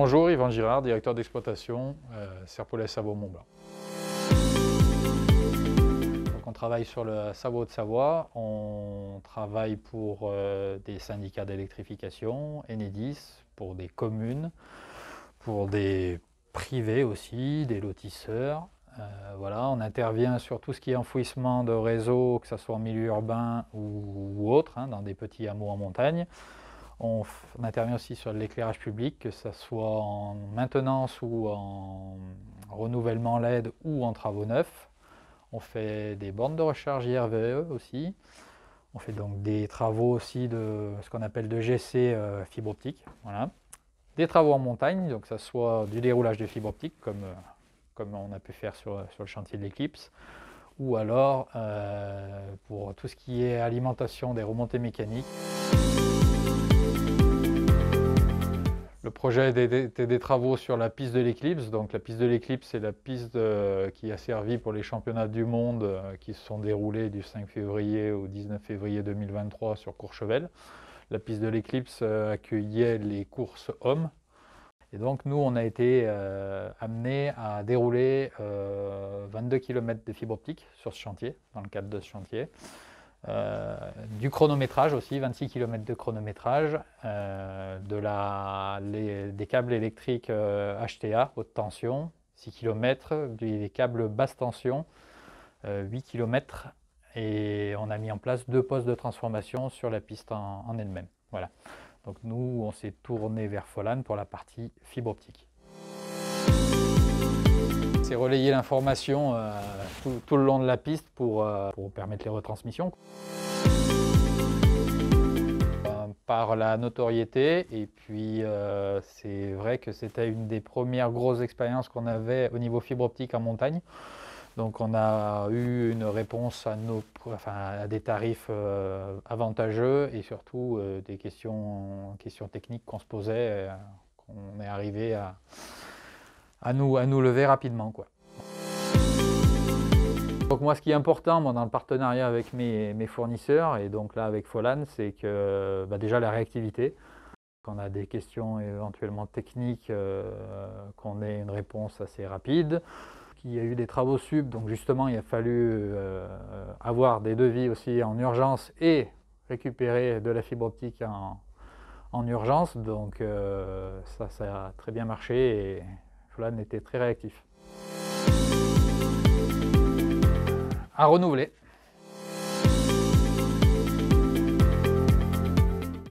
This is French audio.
Bonjour, Yvan Girard, directeur d'exploitation, Serpollet Savoie Mont-Blanc. Donc on travaille sur le Savoie de Savoie, on travaille pour des syndicats d'électrification, Enedis, pour des communes, pour des privés aussi, des lotisseurs. Voilà, on intervient sur tout ce qui est enfouissement de réseaux, que ce soit en milieu urbain ou autre, dans des petits hameaux en montagne. On intervient aussi sur l'éclairage public, que ce soit en maintenance ou en renouvellement LED ou en travaux neufs. On fait des bornes de recharge IRVE aussi. On fait donc des travaux aussi de ce qu'on appelle de GC fibre optique. Voilà. Des travaux en montagne, donc que ce soit du déroulage de fibre optique, comme on a pu faire sur le chantier de l'Eclipse, ou alors pour tout ce qui est alimentation des remontées mécaniques. Le projet était des travaux sur la piste de l'Eclipse. Donc la piste de l'Eclipse, c'est la piste qui a servi pour les championnats du monde qui se sont déroulés du 5 février au 19 février 2023 sur Courchevel. La piste de l'Eclipse accueillait les courses hommes. Et donc nous, on a été amenés à dérouler 22 km de fibre optique sur ce chantier, dans le cadre de ce chantier. Du chronométrage aussi, 26 km de chronométrage, des câbles électriques HTA, haute tension, 6 km, des câbles basse tension, 8 km, et on a mis en place 2 postes de transformation sur la piste en elle-même. Voilà. Donc nous, on s'est tourné vers Folan pour la partie fibre optique. C'est relayer l'information tout le long de la piste pour permettre les retransmissions. Par la notoriété, et puis c'est vrai que c'était une des premières grosses expériences qu'on avait au niveau fibre optique en montagne. Donc on a eu une réponse à des tarifs avantageux et surtout des questions techniques qu'on se posait, qu'on est arrivé à nous lever rapidement, quoi. Donc moi, ce qui est important dans le partenariat avec mes fournisseurs, et donc là avec Folan, c'est que déjà la réactivité. Quand on a des questions éventuellement techniques, qu'on ait une réponse assez rapide. Il y a eu des travaux sub, donc justement il a fallu avoir des devis aussi en urgence et récupérer de la fibre optique en urgence. Donc ça a très bien marché et Folan était très réactif. À renouveler.